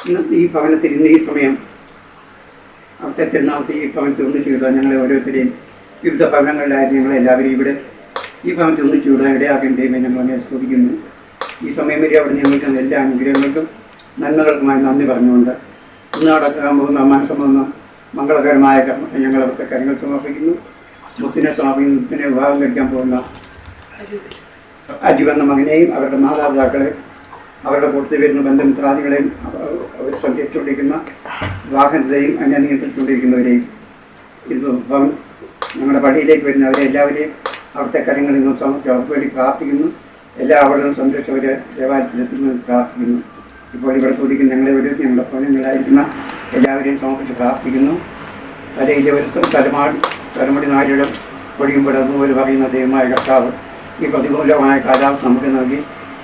ഇന്ന് ഈ ഭവനത്തിൽ ഇന്ന് ഈ സമയം അവിടുത്തെ തിരുനാമത്തെ ഈ ഭവനത്തിൽ ഒന്നിച്ചു വിടുക. ഞങ്ങളെ ഓരോരുത്തരെയും വിവിധ ഭവനങ്ങളിലായിരുന്നു ഞങ്ങളെല്ലാവരും ഇവിടെ ഈ ഭവനത്തിൽ ഒന്നിച്ചു വിടുക ഇടയാക്കേണ്ട ദൈവം ഞങ്ങളെ സ്തുതിക്കുന്നു. ഈ സമയം വരെ അവിടെ ഞങ്ങൾക്ക് എല്ലാ അനുഗ്രഹങ്ങൾക്കും നന്മകൾക്കുമായി നന്ദി പറഞ്ഞുകൊണ്ട് ഇന്ന് നടക്കാൻ പോകുന്ന മനസ്സമ്പന്ന മംഗളകരമായ ഞങ്ങൾ അവിടുത്തെ കാര്യങ്ങൾ സമർപ്പിക്കുന്നു. മുത്തിനെ സമർപ്പിക്കുന്നു. മുത്തിനെ വിവാഹം കഴിക്കാൻ പോകുന്ന അജു എന്ന മകനെയും അവരുടെ മാതാപിതാക്കളെ അവരുടെ കൂട്ടത്തിൽ വരുന്ന ബന്ധുമിത്രാദികളെയും അവർ സഞ്ചരിച്ചുകൊണ്ടിരിക്കുന്ന വാഹനത്തെയും അതിനെ നിയന്ത്രിച്ചുകൊണ്ടിരിക്കുന്നവരെയും ഇത് ഞങ്ങളുടെ പള്ളിയിലേക്ക് വരുന്നവരെ എല്ലാവരെയും അവിടുത്തെ കാര്യങ്ങളിൽ നിന്ന് സമർപ്പിച്ച് അവർക്ക് വേണ്ടി പ്രാർത്ഥിക്കുന്നു. എല്ലാവരുടെയും സന്തോഷവരെ ദേവാലയത്തിലെത്തുന്നത് പ്രാർത്ഥിക്കുന്നു. ഇപ്പോൾ ഇവിടെ ചോദിക്കുന്ന ഞങ്ങളെ ഒരു ഞങ്ങളുടെ ഭവനങ്ങളായിരിക്കുന്ന എല്ലാവരെയും സമർപ്പിച്ച് പ്രാർത്ഥിക്കുന്നു. തലയിലെ ഒരു തലമുടി നാരിടം പൊഴിയുമ്പോൾ അതുപോലെ പറയുന്ന ദൈവമായ കർത്താവ് ഈ പ്രതികൂലമായ കാലാവസ്ഥ നമുക്ക് നൽകി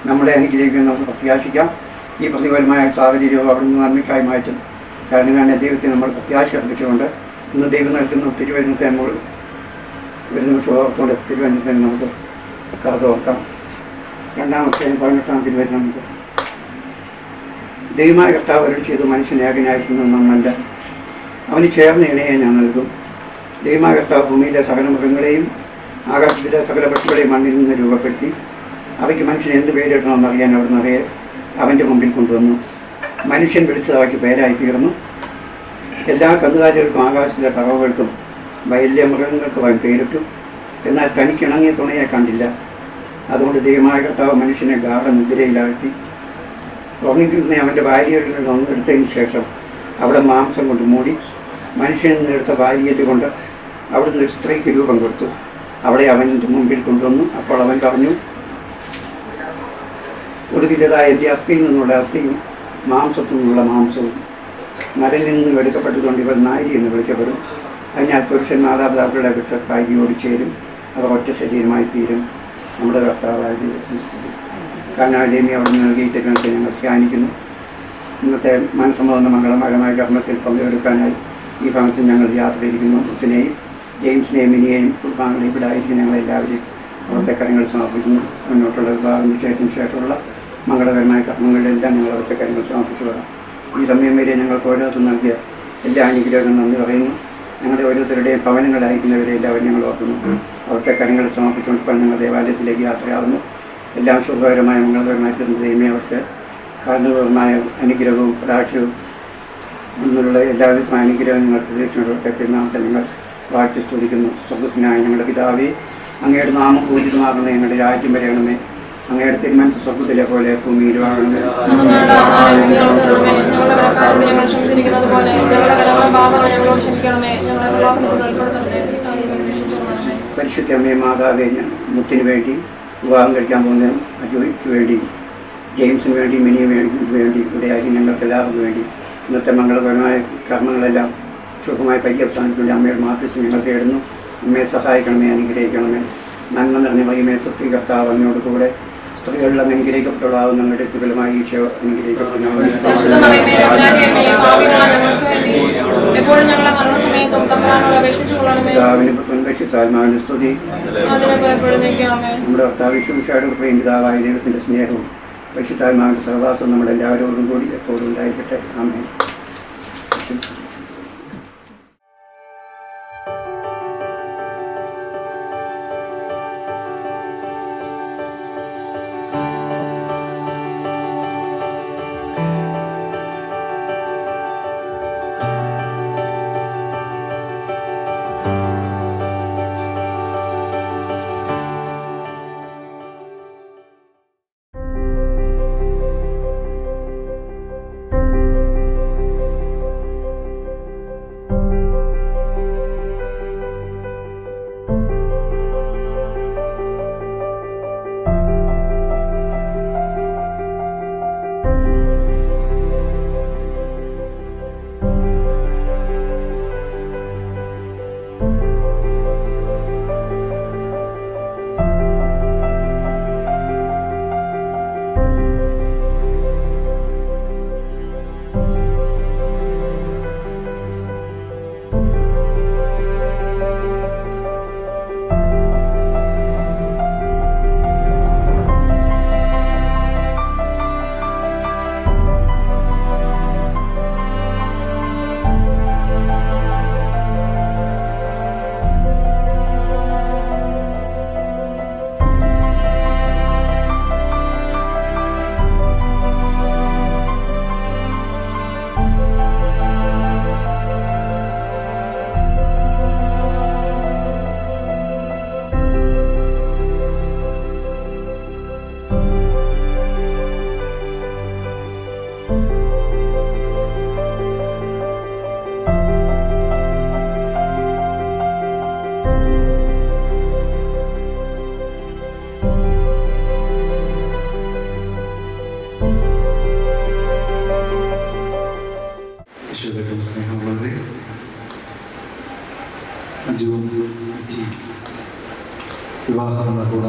നമ്മളെ അനുഗ്രഹിക്കാൻ നമുക്ക് പ്രത്യാശിക്കാം. ഈ പ്രതികൂലമായ സാഹചര്യവും അവിടുന്ന് നന്മയ്ക്കായി മാറ്റും. കാരണം ഞാൻ ദൈവത്തെ നമ്മൾ പ്രത്യാശ അർപ്പിച്ചുകൊണ്ട് ഇന്ന് ദൈവം നൽകുന്ന തിരുവചനത്തെ നമ്മൾ ഒരു നിമിഷം ഓർത്തുകൊണ്ട് തിരുവചനത്തെ നമുക്ക് കടത്തോർക്കാം. 2-18 തിരുവചനം നമുക്ക് ദൈവമായ കർത്താവ് അരുളി ചെയ്തു, മനുഷ്യനെ ഏകനായിരിക്കുന്നത് നന്നല്ല, അവന് ചേർന്ന ഇണയെ ഞാൻ നൽകും. ദൈവമായ കർത്താവ് ഭൂമിയിലെ സകല മൃഗങ്ങളെയും ആകാശത്തിലെ സകല പക്ഷികളെയും മണ്ണിൽ നിന്ന് രൂപപ്പെടുത്തി അവയ്ക്ക് മനുഷ്യൻ എന്ത് പേരിടണമെന്ന് അറിയാൻ അവിടുന്ന് അവയെ അവൻ്റെ മുമ്പിൽ കൊണ്ടുവന്നു. മനുഷ്യൻ വിളിച്ചത് അവയ്ക്ക് പേരായി തീർന്നു. എല്ലാ കന്നുകാലികൾക്കും ആകാശത്തിലെ പറവകൾക്കും വയലിലെ മൃഗങ്ങൾക്കും അവൻ പേരിട്ടു. എന്നാൽ തനിക്കിണങ്ങിയ തുണയെ കണ്ടില്ല. അതുകൊണ്ട് ദൈവമായ കർത്താവ് മനുഷ്യനെ ഗാഢനിദ്രയിലാഴ്ത്തി. ഉറങ്ങിക്കിരുന്ന അവൻ്റെ ഭാര്യയിൽ നിന്ന് എടുത്തതിന് ശേഷം അവിടെ മാംസം കൊണ്ട് മൂടി മനുഷ്യനിൽ നിന്ന് എടുത്ത ഭാര്യയിൽ കൊണ്ട് അവിടുന്ന് ഒരു സ്ത്രീക്ക് രൂപം കൊടുത്തു. അവളെ അവൻ്റെ മുമ്പിൽ കൊണ്ടുവന്നു. അപ്പോൾ അവൻ പറഞ്ഞു, ഒടുവിലതായ എൻ്റെ അസ്ഥിയിൽ നിന്നുള്ള അസ്ഥിയും മാംസത്തിൽ നിന്നുള്ള മാംസവും നരലിൽ നിന്നും എടുക്കപ്പെട്ടതുകൊണ്ട് ഇവർ നാരി എന്ന് വിളിക്കപ്പെടും. അതിനാൽ പുരുഷൻ മാതാപിതാക്കളുടെ വിട്ട് ഭാര്യയോട് ചേരും, അവർ ഒറ്റ ശരീരമായി തീരും. നമ്മുടെ കർത്താവായ കാനാദേമി അവിടെ നൽകിയ തിരുവനന്തപുരത്തെ ഞങ്ങൾ ധ്യാനിക്കുന്നു. ഇന്നത്തെ മനസ്സമ്മതന്ന മംഗളമയമായ കർമ്മത്തിൽ പങ്കെടുക്കാനായി ഈ ഭവനത്തിൽ ഞങ്ങൾ യാത്രയിരിക്കുന്നു. മുത്തിനെയും ജെയിംസിനെയും മിനിയെയും കുടുംബാംഗങ്ങളെ ഇവിടെ ആയിരിക്കും ഞങ്ങളെല്ലാവരെയും അവിടുത്തെ കാര്യങ്ങൾ സമർപ്പിക്കുന്നു. മുന്നോട്ടുള്ള വിവാഹ നിശ്ചയത്തിന് ശേഷമുള്ള മംഗളകരമായ കർമ്മങ്ങളിലെല്ലാം ഞങ്ങൾ അവിടുത്തെ കാര്യങ്ങൾ സമർപ്പിച്ചു വരാം. ഈ സമയം വരെ ഞങ്ങൾക്ക് ഓരോരുത്തരും നൽകിയ എല്ലാ അനുഗ്രഹങ്ങളും നന്ദി പറയുന്നു. ഞങ്ങളുടെ ഓരോരുത്തരുടെയും ഭവനങ്ങളായിരിക്കുന്നവരെ എല്ലാവരും ഞങ്ങൾ ഓർക്കുന്നു. അവിടുത്തെ കാര്യങ്ങൾ സമർപ്പിച്ചുകൊണ്ട് ഞങ്ങൾ ദേവാലയത്തിലേക്ക് യാത്രയാവുന്നു. എല്ലാം ശുഭകരമായ മംഗളകരമായ ദൈവമേ അവർക്ക് കാരണപരമായ അനുഗ്രഹവും കടാക്ഷവും എന്നുള്ള എല്ലാവിധമായ അനുഗ്രഹവും ഞങ്ങൾ പ്രതീക്ഷിച്ചുകൊണ്ടൊക്കെ തിരുനാമത്തെ ഞങ്ങൾ വാഴ്ത്തി സ്തുതിക്കുന്നു. സ്വർഗ്ഗസ്ഥനായ ഞങ്ങളുടെ പിതാവേ, അങ്ങയുടെ നാമം പൂജിതമാകണമേ, ഞങ്ങളുടെ രാജ്യം വരയണമേ, അങ്ങയുടെ തിരുമനസ്സ് സ്വർഗ്ഗത്തിലെ പോലെ ഭൂമിയിലും ആകണമേ. പരിശുദ്ധ അമ്മേ മാതാവേ, മുത്തിന് വേണ്ടി വിവാഹം കഴിക്കാൻ പോകുന്ന അജോയ്ക്ക് വേണ്ടി, ജെയിംസിന് വേണ്ടി, മിനിക്ക് വേണ്ടി, ഇവിടെയായി ഞങ്ങൾക്ക് എല്ലാവർക്കും വേണ്ടി ഇന്നത്തെ മംഗളകരമായ കർമ്മങ്ങളെല്ലാം ശുഭമായി പര്യവസാനിച്ചുകൊണ്ട് അമ്മയുടെ മാതൃസ് ഞങ്ങൾ തേടുന്നു. അമ്മയെ സഹായിക്കണമേ, അനുഗ്രഹിക്കണമേ. നന്മ നിറഞ്ഞ മഹിമേ സത്യ കർത്താവ് അങ്ങോട് കൂടെ സ്ത്രീകളിലും അനുഗ്രഹിക്കപ്പെട്ടുള്ളതാവും ഞങ്ങളുടെ ഫലമായി ഈശോ അനുഗ്രഹിക്കപ്പെടുന്നു. പരിശുദ്ധാത്മാവിന്റെ സ്തുതി. നമ്മുടെ കർത്താവ് യേശുമിശിഹായുടെ കൃപയും പിതാവായ ദൈവത്തിന്റെ സ്നേഹവും പരിശുദ്ധാത്മാവിന്റെ സഹവാസവും നമ്മുടെ എല്ലാവരോടും കൂടി എപ്പോഴും ഉണ്ടായിരിക്കട്ടെ. ആമേൻ.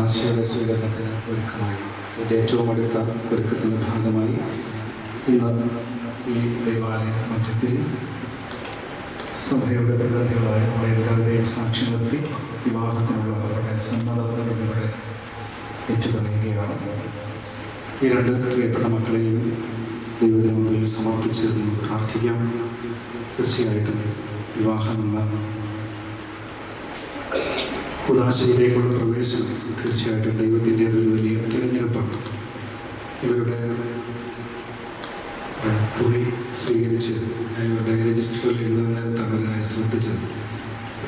കൂതാശയുടെ സ്വീകരണത്തിന് ഒരുക്കമായി അതിൻ്റെ ഏറ്റവും അടുത്ത ഒരുക്കത്തിൻ്റെ ഭാഗമായി ഇന്ന് ഈ ദൈവാലയ മധ്യത്തിൽ സഭയുടെ പ്രതിനിധികളായ നമ്മുടെ എല്ലാവരെയും സാക്ഷി നിർത്തി വിവാഹത്തിനുള്ള അവരുടെ സമ്മതപത്രത്തിലൂടെ ഏറ്റുപറയുകയാണ്. ഈ രണ്ട് പ്രിയപ്പെട്ട മക്കളെയും ദൈവത്തിന് മുമ്പിൽ സമർപ്പിച്ച് പ്രാർത്ഥിക്കാം. തീർച്ചയായിട്ടും വിവാഹമെന്ന കൂതാശയിലേക്കുള്ള പ്രവേശനം തീർച്ചയായിട്ടും ദൈവത്തിൻ്റെ ഒരു വലിയ തിരഞ്ഞെടുപ്പാണ്. ഇവരുടെ കുറി സ്വീകരിച്ച് ഇവരുടെ രജിസ്റ്ററിൽ എഴുതുന്ന തങ്ങളായി ശ്രദ്ധിച്ചത്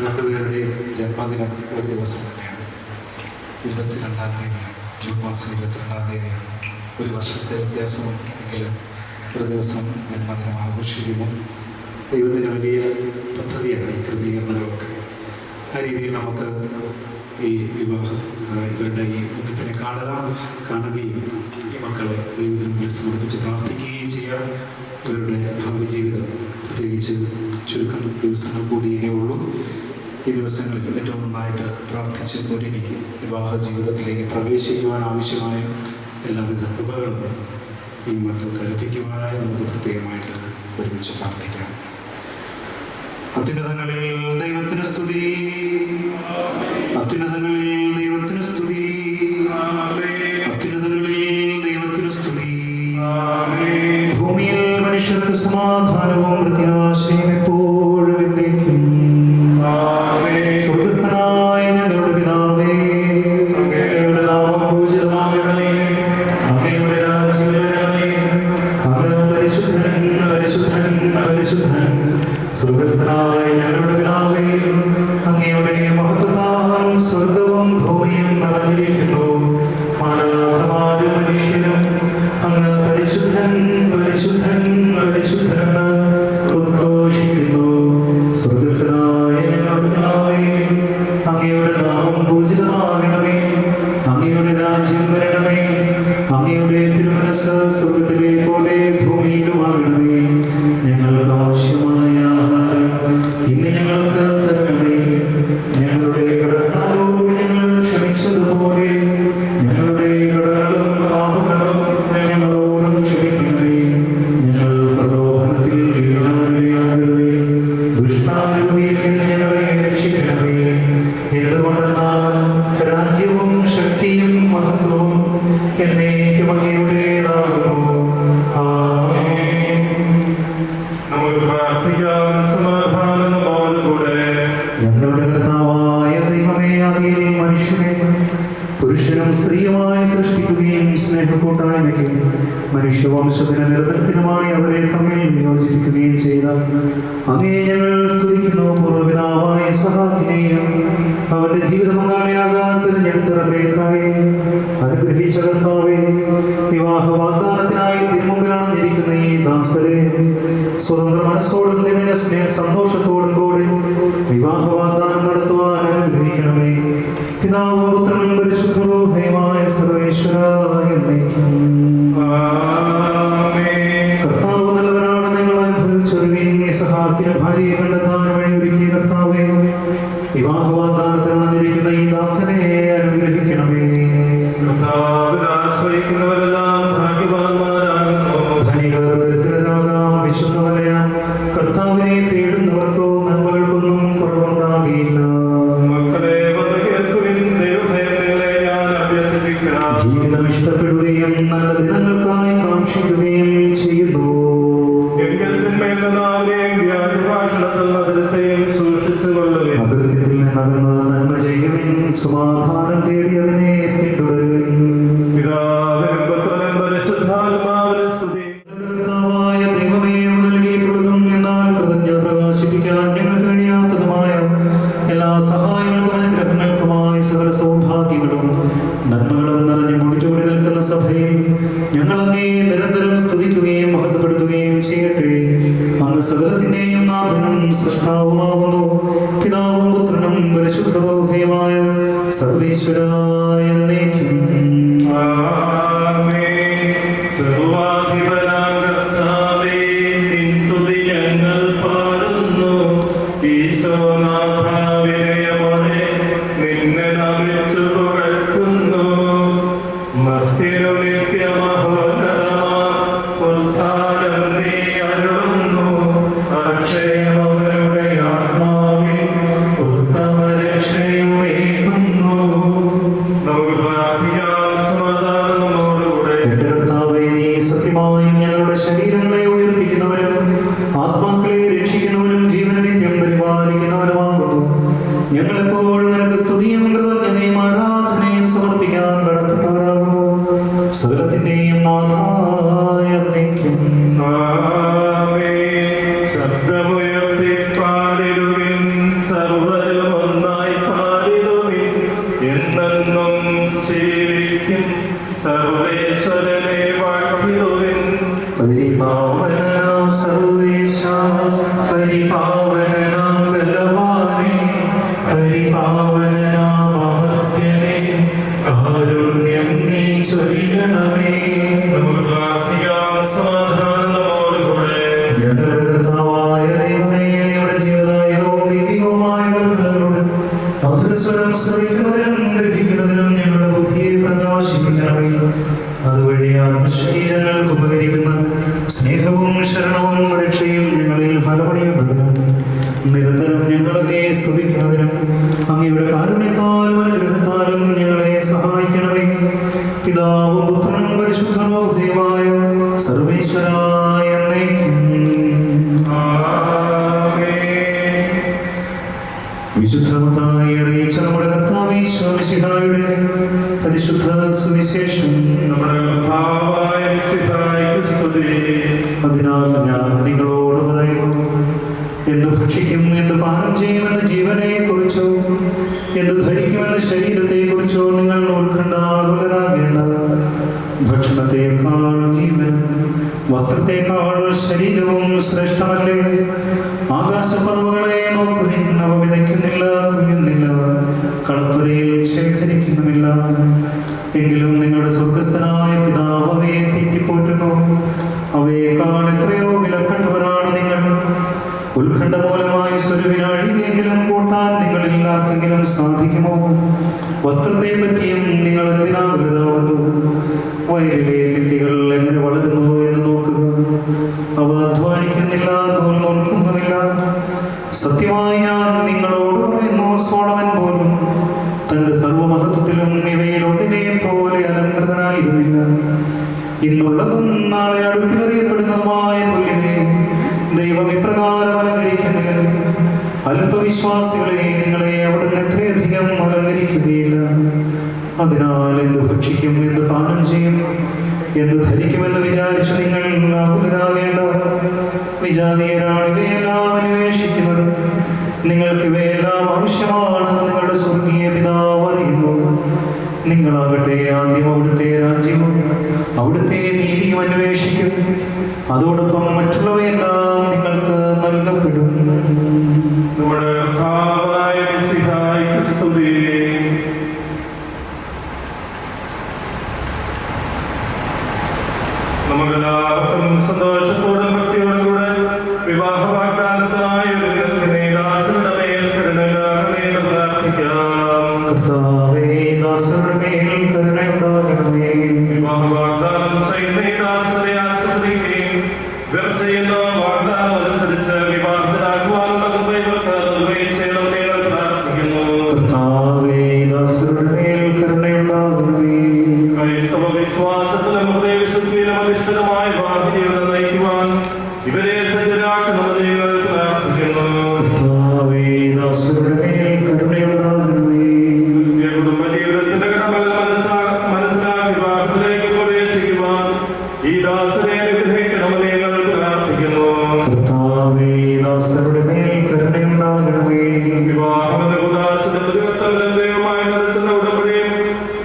രണ്ടുപേരുടെയും ജന്മദിനം ഒരു ദിവസം തന്നെയാണ്. 22-ാം തീയതിയാണ്, ജൂൺ മാസം 22-ാം തീയതിയാണ്. ഒരു വർഷത്തെ വ്യത്യാസമെങ്കിലും ഒരു ദിവസം ജന്മദിനം ആഘോഷിക്കുന്നു. ദൈവത്തിൻ്റെ വലിയ പദ്ധതിയാണ് ഈ ക്രമീകരണങ്ങളൊക്കെ. ആ രീതിയിൽ നമുക്ക് ഈ വിവാഹം ഇവരുടെ ഈ ബന്ധത്തിനെ കാണുകയും ഈ മക്കളെ ദൈവത്തിന് സമർപ്പിച്ച് പ്രാർത്ഥിക്കുകയും ചെയ്യാം. ഇവരുടെ ഭാവി ജീവിതം പ്രത്യേകിച്ച് ചുരുക്കം ദിവസങ്ങൾ കൂടിയേ ഉള്ളൂ. ഈ ദിവസങ്ങളിൽ ഏറ്റവും നന്നായിട്ട് പ്രാർത്ഥിച്ച് ഒരുങ്ങി വിവാഹ ജീവിതത്തിലേക്ക് പ്രവേശിക്കുവാൻ ആവശ്യമായ എല്ലാവിധ കൃപകളും ഈ മക്കൾക്ക് ലഭിക്കുവാനായി നമുക്ക് പ്രത്യേകമായിട്ട് ഒരുമിച്ച് പ്രാർത്ഥിക്കാം. അത്യുന്നതങ്ങളിൽ ദൈവത്തിന് സ്തുതി, അത്യുന്നതങ്ങളിൽ ദൈവത്തിന് സ്തുതി, അത്യുന്നതങ്ങളിൽ ദൈവത്തിന് സ്തുതി. ഭൂമിയിൽ മനുഷ്യർക്ക് സമാധാനവും പ്രത്യാശയും എപ്പോഴും എന്നേക്കും. സ്വർഗ്ഗസ്ഥനായ ഞങ്ങളുടെ പിതാവേ, അങ്ങയുടെ നാമം പൂജിതമാകണമേ, അങ്ങയുടെ രാജ്യം വരണമേ, അങ്ങ് പരിശുദ്ധൻ പരിശുദ്ധൻ പരിശുദ്ധൻ. സ്വർഗ്ഗസ്ഥനായ ഞങ്ങളുടെ പിതാവേ, അങ്ങയുടെ മഹത്വത്താൽ സ്വർഗവും ഭൂമിയും നിറഞ്ഞിരിക്കുന്നു. മാനവമാരും മനുഷ്യരും അങ്ങ് പരിശുദ്ധൻ പരിശുദ്ധൻ പരിശുദ്ധനെന്ന് ഉദ്ഘോഷിക്കുന്നു. സ്വർഗ്ഗസ്ഥനായ ഞങ്ങളുടെ പിതാവേ, അങ്ങയുടെ നാമം പൂജിതമാകണമേ, അങ്ങയുടെ രാജ്യം വരണമേ, അങ്ങയുടെ തിരുമനസ്സ് സ്വർഗ്ഗത്തിലെ പോലെ ഭൂമിയിലുമാകണമേ. ഞങ്ങൾക്ക് ആവശ്യമായ ആഹാരം ഇന്ന് ഞങ്ങൾക്ക് തരണമേ. ഞങ്ങളുടെ കടക്കാരോട് ഞങ്ങൾ ക്ഷമിച്ചതുപോലെ ഞങ്ങളുടെ കടങ്ങളും പാപങ്ങളും ഞങ്ങളോടും ക്ഷമിക്കണമേ. ഞങ്ങൾ പ്രലോഭനത്തിൽ വീഴാനിടയാകരുതേ, ദുഷ്ടാരൂപിയിൽ നിന്ന് ഞങ്ങളെ രക്ഷിക്കണമേ. എന്തുകൊണ്ടെന്നാൽ രാജ്യവും ശക്തിയും മഹത്വവും എന്നേക്കും അങ്ങയുടേതാകുന്നു. ആമേൻ. നമുക്ക് പ്രാർത്ഥിക്കാം. സമാധാനത്തോടുകൂടെ ഞങ്ങളുടെ കർത്താവായ ദൈവമേ, ആദിയിൽ മനുഷ്യനെ പുരുഷനും സ്ത്രീയുമായി സൃഷ്ടിക്കുകയും സ്നേഹക്കൂട്ടായ്മയ്ക്ക് മനുഷ്യവംശത്തിന് നിലനിൽപ്പിനുമായി അവരെ തമ്മിൽ യോജിപ്പിക്കുകയും ചെയ്ത അങ്ങേ ഞങ്ങൾ സ്തുതിക്കുന്നു. പൂർവ്വപിതാവായ ഇസ്ഹാക്കിനെയും അവന്റെ ജീവിത പങ്കാളിയാകാൻ തിരഞ്ഞെടുത്ത റബേക്കായെ അനുഗ്രഹിച്ച കർത്താവേ, വിവാഹ വാഗ്ദാനത്തിനായി തിരുമുമ്പിലാണ് ഇരിക്കുന്ന ഈ ദാസരെ സ്വതന്ത്ര മനസ്സോടും തികഞ്ഞ സന്തോഷത്തോടും കൂടി വിവാഹ വാഗ്ദാനം നടത്തുവാൻ അനുഗ്രഹിക്കണമേ. പിതാവും പുത്രനും പരിശുദ്ധമായ സർവേശ്വരായ കർത്താവ് നല്ലവരാണ്. നിങ്ങൾ അനുഭവിച്ചൊരുവിൻ. ഇസ്ഹാക്കിന് ഭാര്യയെ കണ്ടെത്താൻ വഴിയൊരുക്കിയ കർത്താവേ, വിവാഹ വാഗ്ദാനത്തിൽ നടന്നിരിക്കുന്ന ഈ ദാസനെ അനുഗ്രഹിക്കണമേ. ആശ്രയിക്കുന്നവരെല്ലാം ഭാഗ്യവാന്മാരാകുന്നു. ധനികർ ദരിദ്രരാകാം, വിശുദ്ധവലയാം. കർത്താവിനെ തേടുന്നവർക്കോ നന്മകൾക്കൊന്നും കുറവുണ്ടാകില്ല. മക്കളെ വന്ന് കേൾക്കുവിൻ, ദൈവഭയങ്ങളെ ഞാൻ അഭ്യസിപ്പിക്കാം. ജീവിതം ഇഷ്ടപ്പെടുകയും നല്ല ദിനങ്ങൾക്കായി കാക്ഷിക്കുകയും ചെയ്യുന്നു. എങ്കിൽ തിന്മയിൽ നിന്നാവുകയും വ്യാജഭാഷണത്തിൽ അതിരത്തെയും സൂക്ഷിച്ചു കൊള്ളുകയും അകൃത്യത്തിൽ നിന്നകന്ന് നന്മ ചെയ്യുവിൻ. സമാധാനം തേടി അതിനെ പിന്തുടരുവിൻ. പിതാവിനും പുത്രനും പരിശുദ്ധാത്മാവിനും സ്തുതി. കർത്താവായ ദൈവമേ, നൽകിയിട്ടുള്ളതും എന്നാൽ കൃതജ്ഞത പ്രകാശിപ്പിക്കാൻ ഞങ്ങൾക്ക് കഴിയാത്തതുമായ എല്ലാ സഹായങ്ങൾക്കും അനുഗ്രഹങ്ങൾക്കുമായി സകല സൗഭാഗ്യങ്ങളും നന്മകളും നിറഞ്ഞു മുടിച്ചൂടി നിൽക്കുന്ന സഭയിൽ ഞങ്ങൾ അങ്ങേ നിരന്തരം സ്തുതിക്കുകയും മഹത്വപ്പെടുത്തുകയും ചെയ്യട്ടെ. അങ്ങ് സകലത്തിന്റെയും നാഥനും സൃഷ്ടാവുമാകുന്നു. പിതാവും പുത്രനും പരിശുദ്ധമായ സർവേശ്വരായ എന്നേക്കും. സർവാധിപനാം കർത്താവേ, നിൻ സ്തുതി ഞങ്ങൾ പാടുന്നു. ഈശോനാഥ, വിനയമോടെ നിന്നെ നമിച്ചു പുകഴ്ത്തുന്നു. നാഥായ എന്നേക്കും. ശബ്ദമുയർത്തി പാടിടുവിൻ, സർവ്വരും ഒന്നായി പാടിടുവിൻ, എന്നെന്നും ജീവിക്കും സർവേശ്വരനെ വാഴ്ത്തിടുവിൻ. പരിപാവനാം സർവേശ, പരിപാവനാം ബലവാനേ, പരിപാവനാം അമർത്യനേ, കാരുണ്യം നീ ചൊരിയണമേ. നമുക്ക് പ്രാർത്ഥിക്കാം. സമാധാനം നമ്മോടുകൂടെ. ഞങ്ങളുടെ കർത്താവായ ദൈവമേ, അങ്ങയുടെ ജീവദായകവും ദൈവികവുമായ കൽപ്പനകളോട് മധുരസ്വരം ശ്രവിക്കുന്നതിനും ഗ്രഹിക്കുന്നതിനും ഞങ്ങളുടെ ബുദ്ധിയെ പ്രകാശിപ്പിക്കണമേ. അതുവഴി ആത്മശരീരങ്ങൾക്ക് ഉപകരിക്കുന്ന സ്നേഹവും ശരണവും രക്ഷയും ഞങ്ങളിൽ ഫലമണിയുന്നതിനും നിരന്തരം ഞങ്ങളെ സ്തുതിക്കുന്നതിനും അങ്ങയുടെ കാരുണ്യത്താലും അനുഗ്രഹത്താലും ഞങ്ങളെ സഹായിക്കണമേ. പിതാവും പുത്രനും പരിശുദ്ധമായ സർവേശ്വരായ എന്നേക്കും. വിശുദ്ധമായി അറിയിച്ച നമ്മുടെ കർത്താവ് ഈശോമിശിഹായുടെ പരിശുദ്ധ സുവിശേഷം. നമ്മുടെ കർത്താവായ മിശിഹായ്ക്ക് സ്തുതി. അതിനാൽ ഞാൻ നിങ്ങളോട് പറയുന്നു, എന്ത് ഭക്ഷിക്കും, എന്ത് പാനം ചെയ്യുമെന്ന് ജീവനെ കുറിച്ചോ, എന്ത് ധരിക്കുമെന്ന് ശരീരത്തെ കുറിച്ചോ നിങ്ങൾ ഉത്കണ്ഠാകുലരാകേണ്ട. ഭക്ഷണത്തെക്കാൾ ജീവനും വസ്ത്രത്തെക്കാൾ ശരീരവും ശ്രേഷ്ഠമല്ലേ. ആകാശപ്പറവുകളെ നോക്കുവിൻ, അവ വിതയ്ക്കുന്നില്ല, കുഴിയുന്നില്ല, കളപ്പുരയിൽ ശേഖരിക്കുന്നുമില്ല. എങ്കിലും നിങ്ങളുടെ സ്വർഗസ്ഥനായ പിതാവ് അവയെ തീറ്റിപ്പോറ്റുന്നു. അവയേക്കാൾ എത്രയോ വിലപ്പെട്ടവരാണ് നിങ്ങൾ. ഉത്കണ്ഠ മൂലമായി സ്വരുവിനഴിയെങ്കിലും കൂട്ടാൻ നിങ്ങളിൽ ആർക്കെങ്കിലും സാധിക്കുമോ? വസ്ത്രത്തെ പറ്റിയും നിങ്ങൾ എന്തിനാകുന്നു? വയലിലെ ലില്ലികൾ എങ്ങനെ വളരുന്നു എന്ന് നോക്കുക. അവ അധ്വാനിക്കുന്നില്ല, നൂൽ നോക്കുന്നുമില്ല. സത്യമായി ഞാൻ നിങ്ങളോട് പറയുന്നു, സോളമൻ പോലും തന്റെ സർവ്വമഹത്വത്തിലും ഇവയിൽ ഒന്നിനെയും പോലെ അലങ്കൃതനായിരുന്നില്ല. ഇന്നുള്ളതും നാളെ അടുപ്പിലറിയപ്പെടുന്നതുമായ പുല്ലിനെ ദൈവം ഇപ്രകാരം അലങ്കരിക്കുന്നില്ല. അല്പവിശ്വാസികളെ, നിങ്ങളെ അവിടുന്ന് എത്രയധികം അലങ്കരിക്കുകയില്ല. അതിനാൽ എന്ത് ഭക്ഷിക്കും, എന്ത് പാനം ചെയ്യും, എന്ത് ധരിക്കുമെന്ന് വിചാരിച്ചു നിങ്ങൾ ആകുലരാകേണ്ട. വിജാതീയരാണ് ഇവയെല്ലാം അന്വേഷിക്കുന്നത്. നിങ്ങൾക്ക് ഇവയെല്ലാം ആവശ്യമാണെന്ന് നിങ്ങളുടെ സ്വർഗീയ പിതാവ് അറിയുന്നു. നിങ്ങളാകട്ടെ ആദ്യം അവിടുത്തെ രാജ്യവും അവിടുത്തെ നീതിയും അന്വേഷിക്കും. അതോടൊപ്പം മറ്റുള്ളവയെല്ലാം നിങ്ങൾക്ക് നൽകപ്പെടും. നമ്മുടെ കർത്താവായ മിശിഹായ്ക്ക് സ്തുതി. നമുക്കെല്ലാവർക്കും സന്തോഷത്തോടും ഭക്തിയോടും കൂടെ വിവാഹ വാഗ്ദാനത്തിനായി ഒരുങ്ങുന്ന ദാസരുടെ മേൽ കരുണയാകണമെന്ന് പ്രാർത്ഥിക്കാം. കർത്താവേ, ദാസരുടെ മേൽ കരുണയുണ്ടാകണമേ. വിവാഹ വാഗ്ദാനം ചെയ്യുന്ന ദാസരെ ആസ്വദിക്കുകയും ഇവർ ചെയ്യുന്ന വാഗ്ദാനം അനുസരിച്ച് വിവാഹത്തിലാക്കുവാനുള്ള കൃപയൊക്കെ നൽകുകയും ചെയ്യണമെന്ന് ഞങ്ങൾ പ്രാർത്ഥിക്കുന്നു. കർത്താവേ, ദാസരുടെ മേൽ കരുണയുണ്ടാകണമേ. ക്രൈസ്തവ വിശ്വാസത്തിലും ഹൃദയവിശുദ്ധിയിലും അധിഷ്ഠിതമായ ഭാഗ്യജീവിതം നയിക്കുവാൻ ഇവരെ സജ്ജരാക്കണമെന്ന് ഞങ്ങൾ പ്രാർത്ഥിക്കുന്നു. കർത്താവേ, ദാസരുടെ മേൽ കരുണയുണ്ടാകണമേ. ക്രിസ്തീയ കുടുംബജീവിതത്തിന്റെ കടമകൾ മനസ്സിലാക്കി വിവാഹത്തിലേക്ക് പ്രവേശിക്കുവാൻ ഈ ദാസരെ അനുഗ്രഹിക്കണമെന്ന് ഞങ്ങൾ പ്രാർത്ഥിക്കുന്നു. കർത്താവേ, ദാസരുടെ മേൽ കരുണയുണ്ടാകണമേ. വിവാഹമെന്ന ഉദാസന പ്രതികർത്തവരെയുമായി നടത്തുന്ന ഉടമ്പടിയും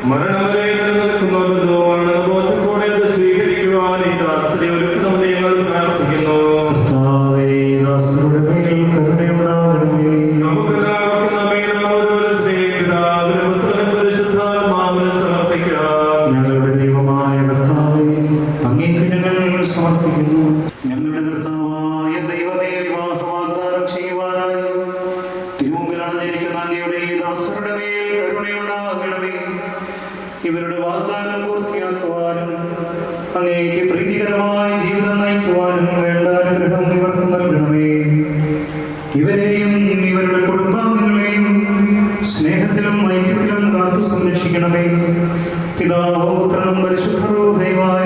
മരണം വരെ നിലനിൽക്കുന്ന ബന്ധവുമാണ് ബോധത്തോടെ അത് സ്വീകരിക്കുവാൻ ഈ ദാസരെ ഒരുക്കണമെന്ന് ഞങ്ങൾ പ്രാർത്ഥിക്കുന്നു. കർത്താവേ, ദാസരുടെ മേൽ കരുണയുണ്ടാകണമേ. നമുക്കെല്ലാവർക്കും നമ്മെ നാം ഓരോരുത്തരെയും പിതാവിനും പുത്രനും പരിശുദ്ധാത്മാവിനും സമർപ്പിക്കാം. ഞങ്ങളുടെ ദൈവമായ കർത്താവേ, അങ്ങേക്ക് ഞങ്ങൾ സമർപ്പിക്കുന്നു. ഞങ്ങളുടെ കർത്താവായ ദൈവമേ, വിവാഹ വാഗ്ദാനം ചെയ്യുവാനായി തിരുമുമ്പിലാണ് ജനിക്കുന്ന അങ്ങയുടെ ഈ ദാസരുടെ മേൽ കരുണയുണ്ടാകണമേ. ഇവരുടെ വാഗ്ദാനം പൂർത്തിയാക്കുവാനും അങ്ങേക്ക് പ്രീതികരമായ ജീവിതം നയിക്കുവാനും വേണ്ട അനുഗ്രഹം ഇവർക്ക് നൽകണമേ. ഇവരെയും ഇവരുടെ കുടുംബാംഗങ്ങളെയും സ്നേഹത്തിലും ഐക്യത്തിലും കാത്തു സംരക്ഷിക്കണമേ. പിതാവും പുത്രനും പരിശുദ്ധമായ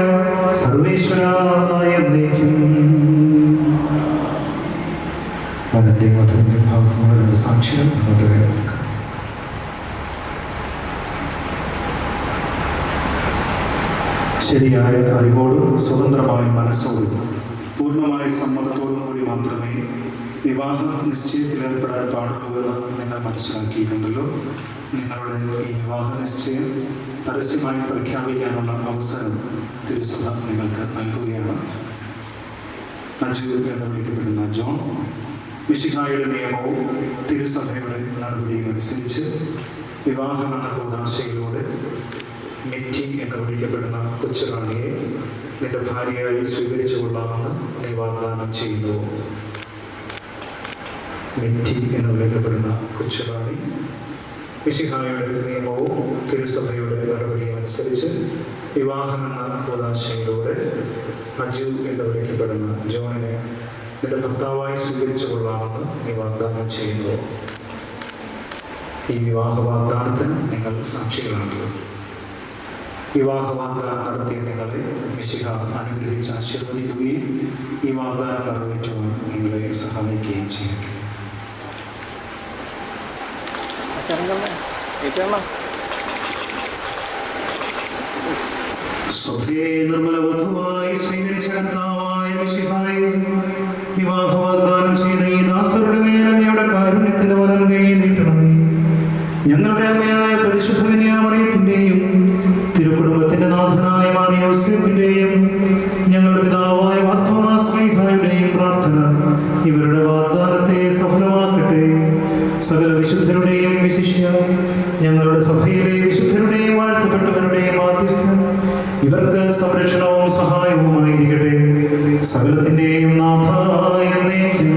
സർവേശ്വരായ എന്നേക്കും. വരന്റെ മധുവിന്റെ ഭാഗങ്ങളുടെ സാക്ഷ്യം നമുക്ക് കേൾക്കാം. ശരിയായ അറിവോടും സ്വതന്ത്രമായ മനസ്സോടും പൂർണ്ണമായ സമ്മതത്തോടും കൂടി മാത്രമേ വിവാഹ നിശ്ചയത്തിലേർപ്പെടാൻ പാടുള്ളൂവെന്ന് നിങ്ങൾ മനസ്സിലാക്കിയിട്ടുണ്ടല്ലോ. നിങ്ങളുടെ ഈ വിവാഹ നിശ്ചയം പരസ്യമായി പ്രഖ്യാപിക്കാനുള്ള അവസരം തിരുസഭ നിങ്ങൾക്ക് നൽകുകയാണ്. അജു എന്ന് വിളിക്കപ്പെടുന്ന ജോൺ മിശിഹായുടെ നിയമവും തിരുസഭയുടെ നടപടിയും അനുസരിച്ച് വിവാഹമെന്ന കൂദാശയിലൂടെ മിറ്റി എന്ന് വിളിക്കപ്പെടുന്ന കൊച്ചുറാണിയെ നിന്റെ ഭാര്യയായി സ്വീകരിച്ചു കൊള്ളാമെന്ന് നീ വാഗ്ദാനം ചെയ്യുന്നു. മിറ്റി എന്ന് വിളിക്കപ്പെടുന്ന കൊച്ചുറാണി മിശിഹായുടെ നിയമവും തിരുസഭയുടെ നടപടിയും അനുസരിച്ച് വിവാഹമെന്ന കൂദാശയിലൂടെ അജു എന്ന് വിളിക്കപ്പെടുന്ന ജോണിനെ നിന്റെ ഭർത്താവായി സ്വീകരിച്ചു കൊള്ളാമെന്ന് നീ വാഗ്ദാനം ചെയ്യുന്നു. ഈ വിവാഹ വാഗ്ദാനത്തിന് നിങ്ങൾ സാക്ഷികളാണല്ലോ. വിവാഹ വാഗ്ദാനം നടത്തിയ നിങ്ങളെ മിശിഹ അനുഗ്രഹിച്ച് ആശീർവദിക്കുകയും ഈ വാഗ്ദാനം നിറവേറ്റുവാൻ നിങ്ങളെ സഹായിക്കുകയും ചെയ്യും. സഭയെ നിർമ്മല വധുവായി സ്വീകരിച്ച കർത്താവായ മിശിഹായെ വിവാഹ വാഗ്ദാനം ചെയ്ത ഈ ദാസരുടെ മേൽ അങ്ങയുടെ കാരുണ്യത്തിന്റെ വലം കൈ നീട്ടണമേ. ഞങ്ങളുടെ അമ്മയായ പരിശുദ്ധ കന്യാമറിയത്തിന്റെയും തിരുക്കുടുംബത്തിന്റെ നാഥനായ മാർ യോസേഫിന്റെയും ഞങ്ങളുടെ പിതാവായ മാർത്തോമാ ശ്ലീഹായുടെയും പ്രാർത്ഥന ഇവരുടെ വാഗ്ദാനത്തെ സഫലമാക്കട്ടെ. സകല വിശുദ്ധരുടെയും വിശിഷ്യ ഞങ്ങളുടെ സഭയിലെ വിശുദ്ധരുടെയും വാഴ്ത്തപ്പെട്ടവരുടെയും മാധ്യസ്ഥം ഇവർക്ക് സംരക്ഷണവും സഹായവുമായിരിക്കട്ടെ. സകലത്തിന്റെയും നാഥായ എന്നേക്കും.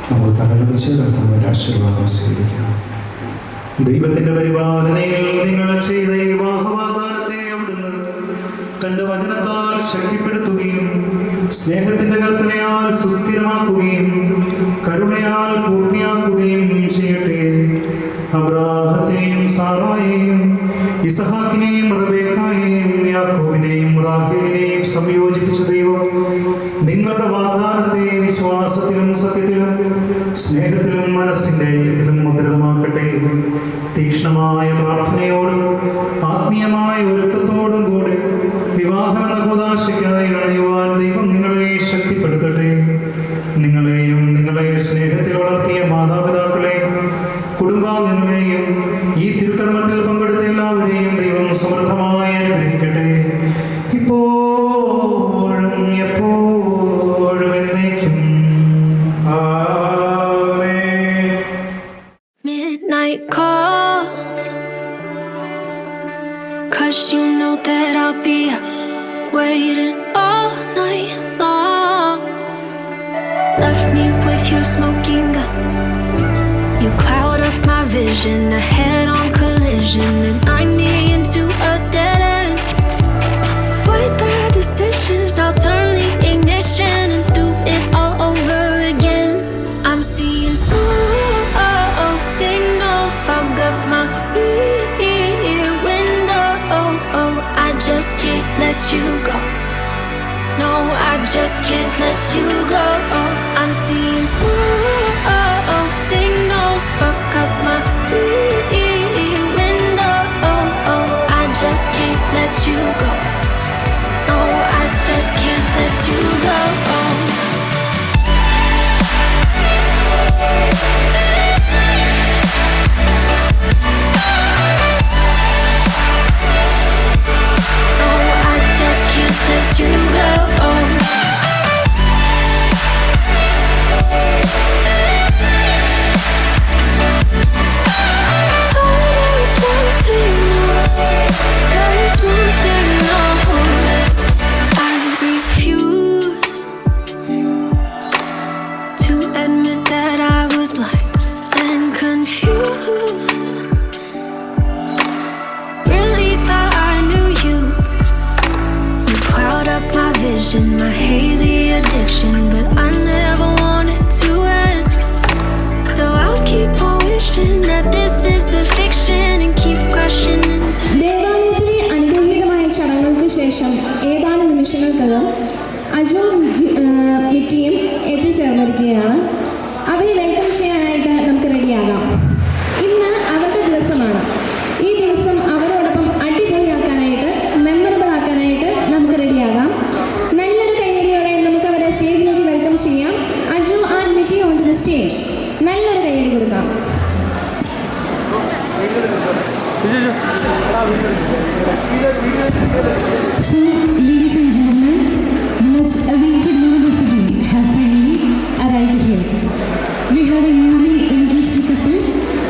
നമുക്ക് തലവെച്ച് കർത്താവിന്റെ ആശീർവാദം സ്വീകരിക്കാം. ദൈവത്തിന്റെ പരിപാലനയിൽ നിങ്ങൾ ചെയ്ത ഈ വിവാഹവാഗ്ദാനത്തെ അവിടുന്ന് തന്റെ വചനത്താൽ ശക്തിപ്പെടുത്തുകയും സ്നേഹത്തിന്റെ കൽപ്പനയാൽ സുസ്ഥിരമാക്കുകയും കരുണയാൽ പൂർത്തിയാക്കുകയും ചെയ്യട്ടെ. അബ്രാഹത്തെയും സാറായെയും ഇസഹാക്കിനെയും റബേക്കായെയും യാക്കോബിനെയും റാഹേലിനെയും സംയോജിപ്പിച്ച ദൈവം നിങ്ങളുടെ വാഗ്ദാനത്തെ വിശ്വാസത്തിലും സത്യത്തിലും സ്നേഹത്തിലും മനസ്സിന്റെ ഐക്യത്തിലും മുദ്രിതമാക്കട്ടെ. തീക്ഷ്ണമായ പ്രാർത്ഥനയോടും ആത്മീയമായ ഒരുക്കത്തോടും കൂടി വിവാഹമെന്ന കൂദാശയ്ക്കായി അണയുവാൻ ദൈവം നിങ്ങളെ ശക്തിപ്പെടുത്തട്ടെ. നിങ്ങളെയും നിങ്ങളെ സ്നേഹത്തിൽ വളർത്തിയ മാതാപിതാക്കളെയും കുടുംബാംഗങ്ങളെയും ഈ തിരുക്കർമ്മത്തിൽ പങ്കെടുത്ത എല്ലാവരെയും ദൈവം സമൃദ്ധമായി അനുഗ്രഹിക്കട്ടെ. ഇപ്പോഴും എപ്പോഴും എന്നേക്കും. Midnight calls, 'cause you know that I'll be up waiting all night long. Left me with your smoking gun. You cloud up my vision, a head-on collision, and I need into a dead end. White bad decisions, I'll turn the ignition and do it all over again. I'm seeing smoke signals, fog up my rear window. I just can't let you go. No, I just can't let you go. I'm seeing smoke signals, fuck up my rear window. I just can't let you go. No, I just can't let you go. No, I just can't let you go. I refuse to admit that I was blind and confused. Really thought I knew you. You cloud up my vision, my hazy addiction, but I never wanted to end. So I'll keep on wishing that this is a fiction and keep crushing into ദേവാലയത്തിലെ അനുഗ്രഹീതമായ ചടങ്ങുകൾക്ക് ശേഷം ഏതാനും നിമിഷങ്ങൾക്കകം അജുവും മിറ്റിയും എത്തിച്ചേർന്നിരിക്കുകയാണ്. അവരെ welcome ചെയ്യാനായിട്ട് നമുക്ക് റെഡിയാകാം. ഇന്ന് അവരുടെ ദിവസമാണ്. ഈ ദിവസം അവരോടൊപ്പം അടിപൊളി So, ladies and gentlemen, the much awaited moment of the day has finally arrived here. We have a newly engaged couple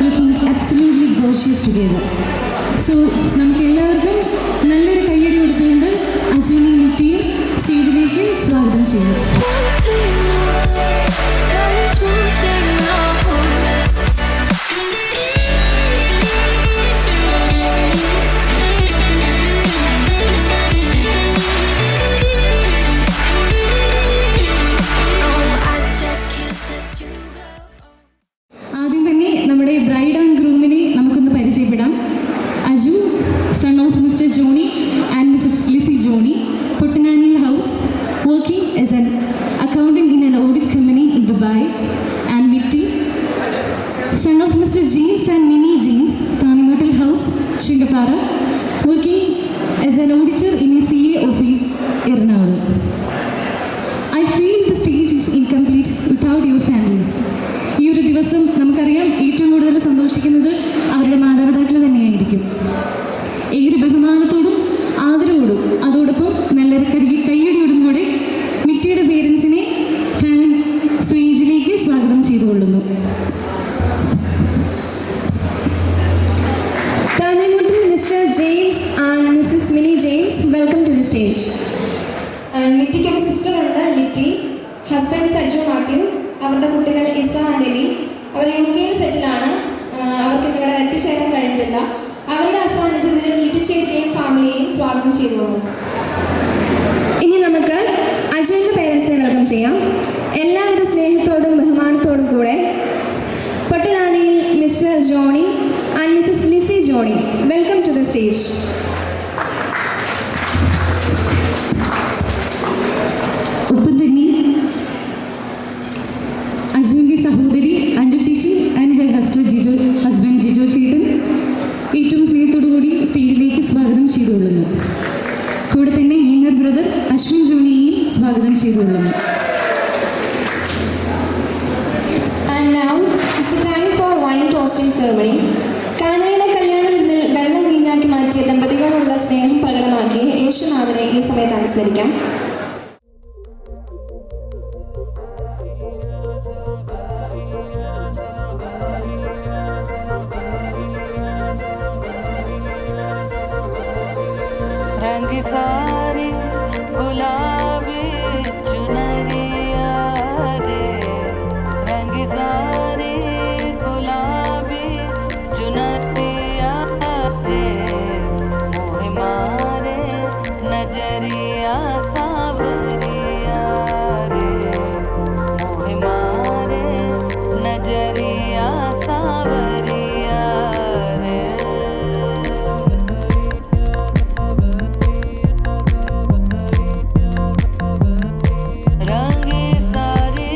looking absolutely gorgeous together. So, നമുക്ക് എല്ലാവർക്കും നല്ലൊരു കയ്യടി കൊടുത്തുകൊണ്ട് അജുവിനെ നിറ്റിയും സ്റ്റേജിലേക്ക് സ്വാഗതം ചെയ്യുന്നു. ആദ്യം തന്നെ നമ്മുടെ ബ്രൈഡ് ആൻഡ് ഗ്രൂമിനെ നമുക്കൊന്ന് പരിചയപ്പെടാം. Aju, son of Mr Johny and Mrs Lizy Johny, പൊട്ടനാനിൽ house, working as an accountant in an audit company in Dubai, and Nitti, son of Mr. James and Minnie James, Tanimatal House, Shingapara, working as an auditor in a CA office, Ernakulam. I feel the stage is incomplete without your families. ഈ ഒരു ദിവസം നമുക്കറിയാം ഏറ്റവും കൂടുതൽ സന്തോഷിക്കുന്നത് അവരുടെ മാതാപിതാക്കൾ തന്നെയായിരിക്കും. ഈ ഒരു ബഹുമാനത്തോടും ആദരവോടും അതോടൊപ്പം നല്ലൊരു കയ്യടിയോടും കൂടെ മിറ്റിയുടെ പേരൻസിനെ ഫാമിലി സ്റ്റേജിലേക്ക് സ്വാഗതം ചെയ്തുകൊള്ളുന്നു. Mr. James and Mrs. Minnie James, welcome to the stage. നിറ്റിക്ക് സിസ്റ്റർ ഉണ്ട് ലിറ്റി, ഹസ്ബൻഡ് സജു മാത്യു, അവരുടെ കുട്ടികൾ ഇസ ആൻഡ് എമി. അവർ UK സെറ്റിലാണ്. അവർക്ക് ഇവിടെ എത്തിച്ചേരാൻ കഴിഞ്ഞിട്ടില്ല. അവരുടെ അസാന്നിധ്യത്തിൽ ലിറ്റി ചേച്ചിയെയും ഫാമിലിയെയും സ്വാഗതം ചെയ്തുകൊള്ളു. ഇനി നമുക്ക് അജുവിൻ്റെ പേരൻസിനെ വെൽക്കം ചെയ്യാം. എല്ലാവിധ സ്നേഹത്തോടും ബഹുമാനത്തോടും കൂടെ പൊട്ടനാനിയിൽ Mr Johny and Mrs Lizy Johny, welcome to the stage. ഒപ്പം തന്നെ അജുവിൻ്റെ സഹോദരി അഞ്ജു ചേച്ചി ആൻഡ് ഹെർ ഹസ്ബൻഡ് ജിജോ ചേട്ടൻ ഏറ്റവും സ്നേഹത്തോടുകൂടി സ്റ്റേജിലേക്ക് സ്വാഗതം ചെയ്തുകൊള്ളുന്നു. കൂടെ തന്നെ യങ്ങർ ബ്രദർ അശ്വിൻ ജോണിയെയും സ്വാഗതം ചെയ്തുകൊള്ളുന്നു. And now it's time for wine toasting ceremony. കാനായിലെ കല്യാണ വിരുന്നിൽ വെള്ളം വീഞ്ഞാക്കി മാറ്റിയ ദമ്പതികളോടുള്ള സ്നേഹം പ്രകടമാക്കി യേശുനാഥനെ ഈ സമയത്ത് അനുസ്മരിക്കാം. रंग सारे गुलाबी चुनरिया रे, रंग सारे गुलाबी चुनरिया रे, मोह मारे नजरिया सावरिया रे, मोह मारे नजरिया सावरिया रे. रंग सारे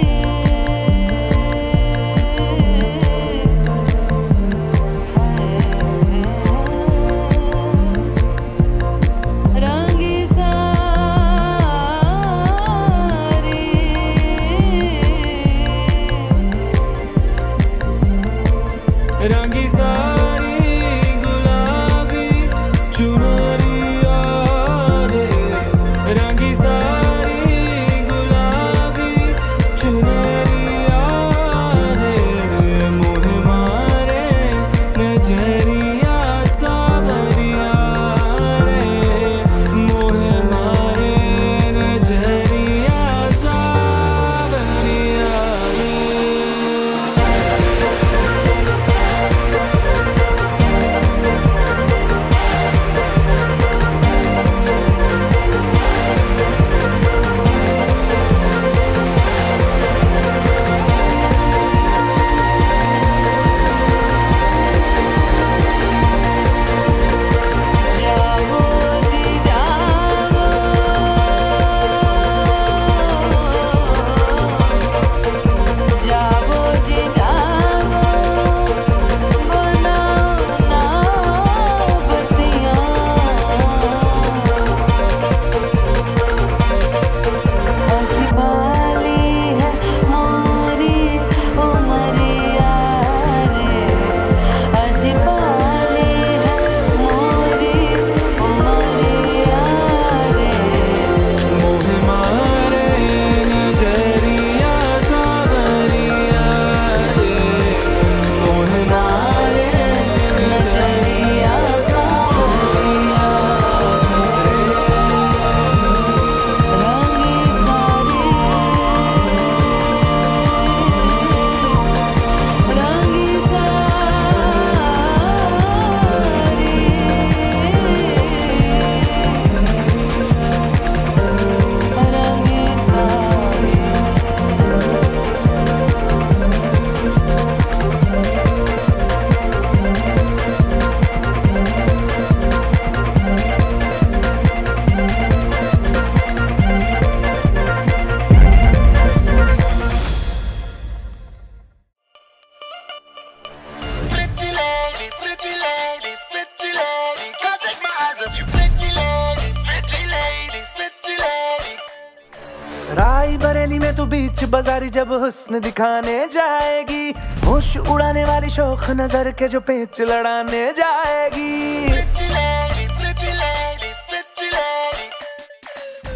पानी में तू बीच बाजारी जब हुस्न दिखाने जाएगी, होश उड़ाने वाली शौक नजर के जो पेच लड़ाने जाएगी।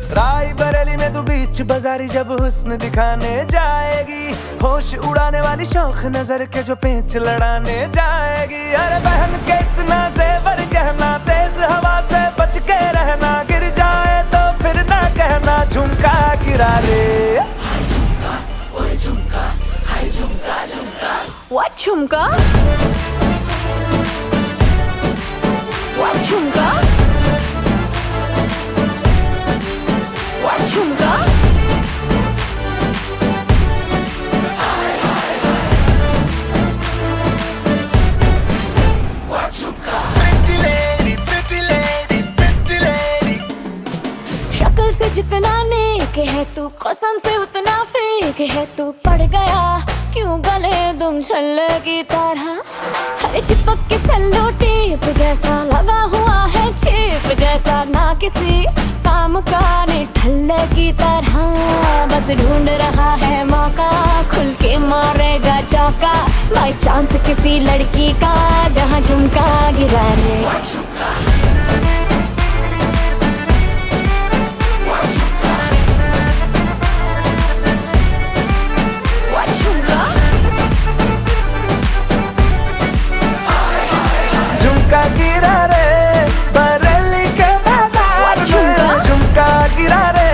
राय बरेली में तू बीच बाजारी जब हुस्न दिखाने जाएगी, होश उड़ाने वाली शौक नजर के जो पेच लड़ाने जाएगी। अरे बहन के इतना जेवर गहना, तेज हवा से बच के रहना, गिर जाए तो फिर ना कहना झुमका गिरा ले। What झुमका? What झुमका? What झुमका? What झुमका? Pretty lady, pretty lady, pretty lady। शक्ल से जितना नेक है तू, कसम से उतना फेक है तू। पड़ गया क्यों गले तुम छल्ले की तरह, हरे चिपक के सल्लो टेप जैसा लगा हुआ है चेप जैसा, ना किसी काम का निठल्ले की तरह। बस ढूंढ रहा है मौका, खुल के मारेगा चौका, बाई चांस किसी लड़की का जहाँ झुमका गिरा ले। झुमका गिरा रे बरेली के बाजार में, झुमका गिरा रे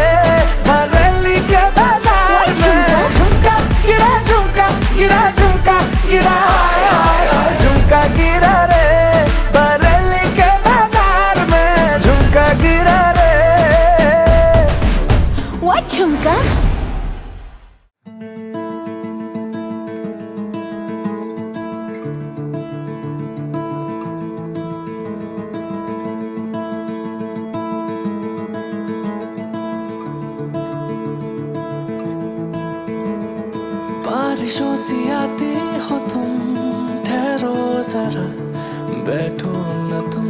बरेली के बाजार में। झुमका गिरा, झुमका गिरा, झुमका गिरा, झुमका गिरा रे बरेली के बाजार में, झुमका गिरा रे। What झुमका? बारिशों सी आती हो तुम, ठहरो जरा बैठो न तुम।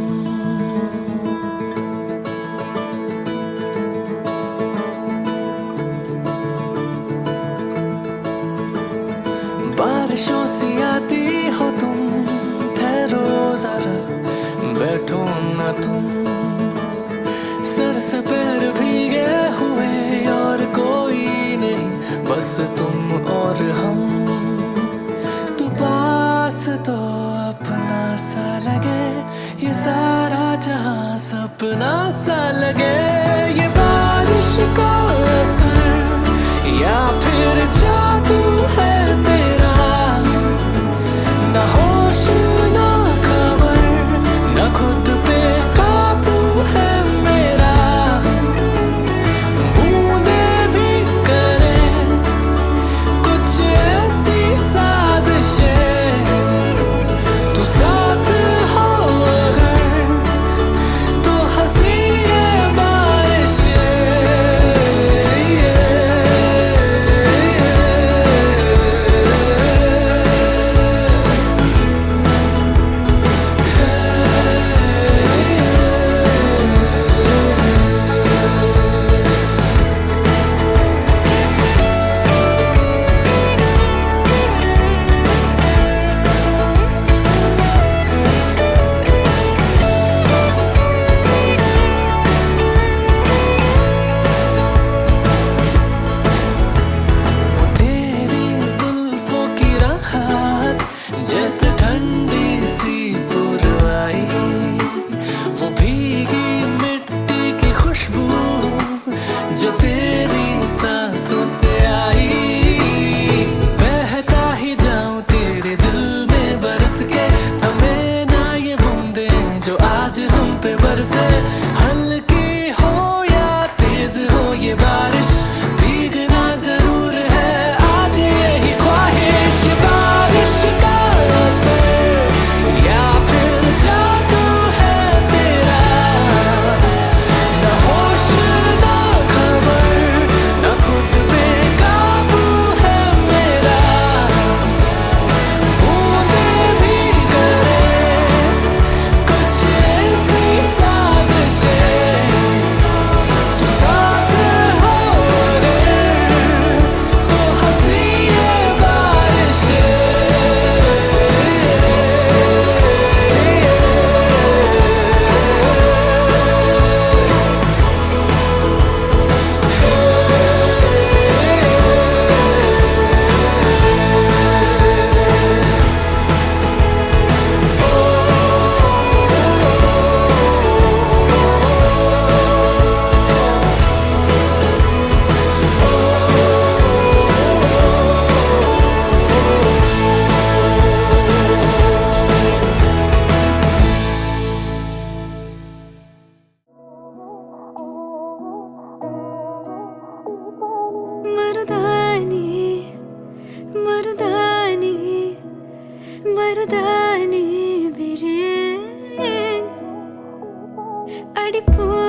बारिशों सी आती हो तुम, ठहरो जरा बैठो न तुम। सर से पैर भीगे हुए और कोई नहीं, बस तुम और हम। तू पास तो अपना सा लगे, ये सारा जहां सपना सा लगे। ये बारिश का असर या फिर जादू है तेरा, ना होश ना खबर, ना खुद पे काबू है मेरा। बूंदे भी करें कुछ ऐसी साजिशें, तू साथ हो अगर तो हंसी ये बारिशें। साज അടിപൂ